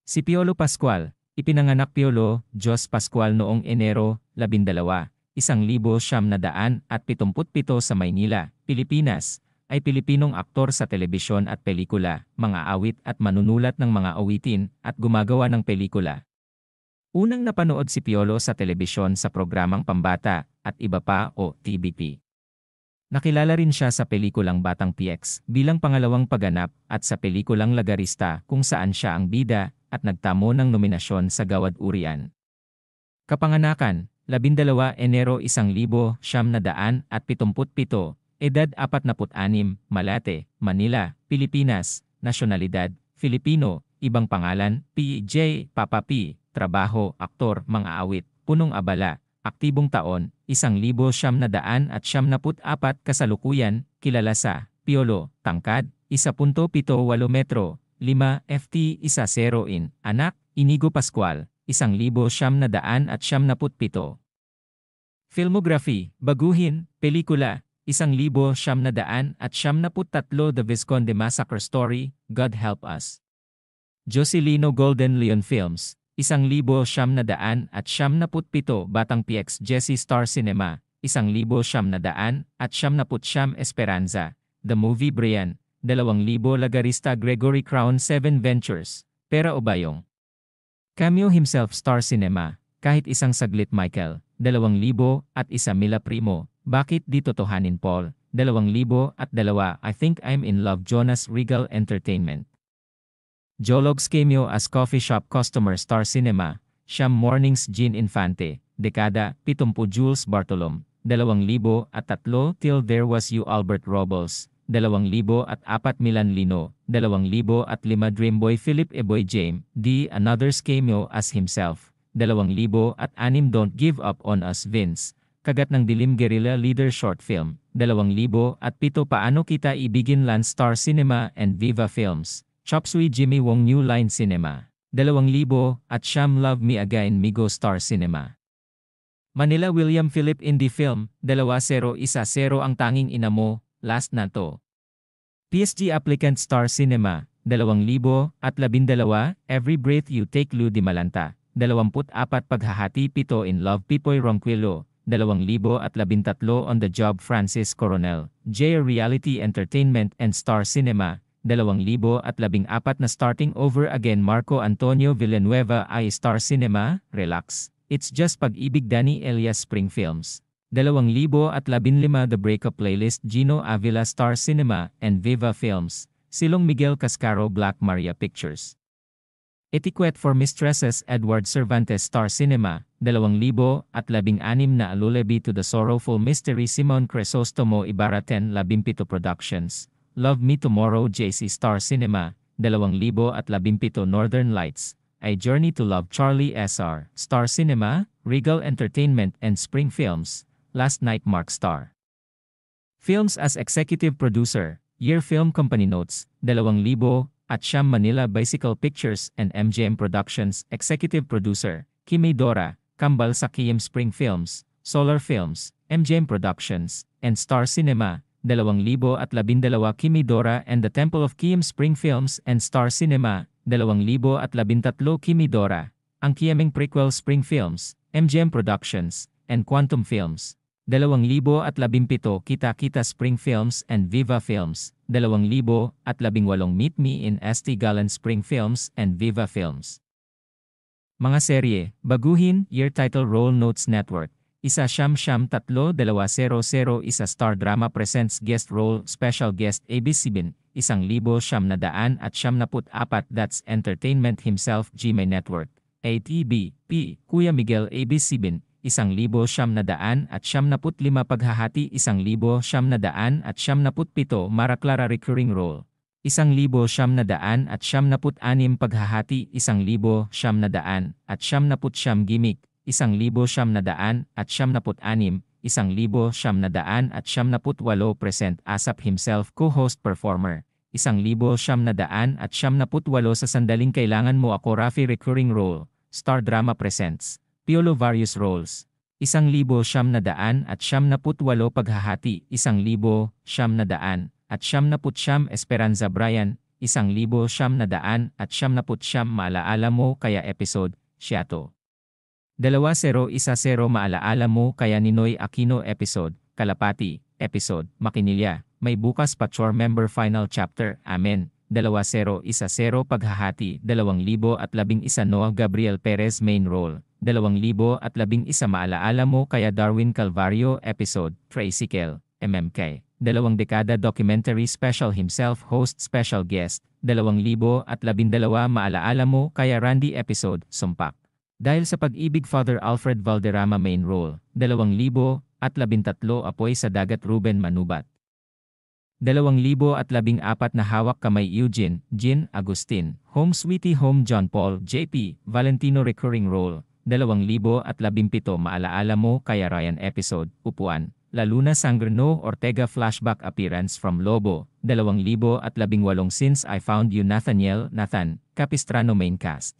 Si Piolo Pascual, ipinanganak Piolo Diyos Pascual noong Enero 12, 1977 sa Maynila, Pilipinas, ay Pilipinong aktor sa telebisyon at pelikula, mga awit at manunulat ng mga awitin at gumagawa ng pelikula. Unang napanood si Piolo sa telebisyon sa programang Pambata at Iba Pa o TVP. Nakilala rin siya sa pelikulang Batang PX bilang pangalawang pagganap at sa pelikulang Lagarista kung saan siya ang bida at nagtamo ng nominasyon sa Gawad Urian. Kapanganakan, 12 Enero 1977, edad 46, Malate, Manila, Pilipinas, nasyonalidad, Filipino, ibang pangalan, P.J. Papa P, trabaho, aktor, mga awit, punong abala, aktibong taon, 1974, kasalukuyan, kilala sa, Piolo, tangkad, 1.78 metro, 5 ft 10 in, anak, Inigo Pascual, 1977. Filmography, baguhin, pelikula, 1973 The Visconde Massacre Story, God Help Us. Joselino Golden Leon Films, 1977 Batang PX Jesse Star Cinema, 1979 Esperanza, The Movie Brian, 2000 Lagarista Gregory Crown 7 Ventures, Pera o Bayong. Cameo himself Star Cinema, kahit isang saglit Michael, 2001 Mila Primo, Bakit Di Totohanin Paul, 2002 I Think I'm in Love Jonas Regal Entertainment. Jologs cameo as coffee shop customer Star Cinema, Siyam Mornings Jean Infante, Dekada, 70 Jules Bartolom, 2003 Till There Was You Albert Robles, 2004 Milan Lino, 2005 Dreamboy Philip Eboy James, D. Another's cameo as himself, 2006 Don't Give Up on Us Vince, Kagat ng Dilim Guerrilla Leader Short Film, 2007 Paano Kita Ibigin Land Star Cinema and Viva Films, Chop Suey Jimmy Wong New Line Cinema, 2000 Siyam Love Me Again Migo Star Cinema. Manila William Philip Indie Film, 2010 Ang Tanging Ina Mo, Last na To. PSG Applicant Star Cinema, 2012 Every Breath You Take Ludi Malanta, 24 Paghahati 7 in Love Pipoy Ronquillo, 2013 On the Job Francis Coronel, J Reality Entertainment and Star Cinema, 2014 na Starting Over Again Marco Antonio Villanueva I Star Cinema, Relax, It's Just Pag-ibig Danny Elias Spring Films, 2015 The Breakup Playlist Gino Avila Star Cinema and Viva Films, Silong Miguel Cascaro Black Maria Pictures. Etiquette for Mistresses Edward Cervantes Star Cinema, 2016 na Lullaby to the Sorrowful Mystery Simon Crisostomo Ibarra 10-17 Productions, Love Me Tomorrow JC Star Cinema, 2017 Northern Lights, A Journey to Love Charlie SR, Star Cinema, Regal Entertainment and Spring Films, Last Night Mark Star. Films as Executive Producer, Year Film Company Notes, 2000 Manila Bicycle Pictures and MGM Productions, Executive Producer, Kimay Dora, Kambal sa Kiyem Spring Films, Solar Films, MGM Productions, and Star Cinema, 2012 Kimay Dora and the Temple of Kiyem Spring Films and Star Cinema, 2013 Kimay Dora, ang Kiyeming Prequel Spring Films, MGM Productions, and Quantum Films, 2017 Kita-Kita Spring Films and Viva Films, 2018 Meet Me in St. Gallen Spring Films and Viva Films. Mga serye, baguhin, year title Roll Notes Network, 1-3-2-0-1 Star Drama Presents Guest Role Special Guest ABS-CBN, 1,974 That's Entertainment Himself GMA Network, ATB, P. Kuya Miguel ABS-CBN, 1,975 Paghahati 1,977 Mara Clara Recurring Role, 1,976 Paghahati 1,979 Gimmick, 1,976 1,978 Present Asap Himself Co-Host Performer, 1,978 sa Sandaling Kailangan Mo Ako Rafi Recurring Role, Star Drama Presents, Piolo Various Roles, 1,978 Paghahati 1,979 Esperanza Brian, 1900 at 79 maalaala mo kaya episode, siya to. 2010 maalaala mo kaya Ninoy Aquino episode, Kalapati, episode, Makinilya, may bukas pa chore member final chapter, amen. 2010 paghahati, 2011 Noah Gabriel Perez main role, 2011 maalaala mo kaya Darwin Calvario episode, Tricycle, MMK. 2 dekada documentary special himself host special guest, 2012 maalaala mo kaya Randy episode, Sumpak. Dahil sa pag-ibig Father Alfred Valderrama main role, 2013 Apoy sa Dagat Ruben Manubat. 2014 na Hawak Kamay Eugene, Jean Agustin, Home Sweetie Home John Paul, JP, Valentino recurring role, 2017 maalaala mo kaya Ryan episode, Upuan. La Luna Sangreno Ortega flashback appearance from Lobo, 2018 Since I Found You Nathan, Capistrano main cast.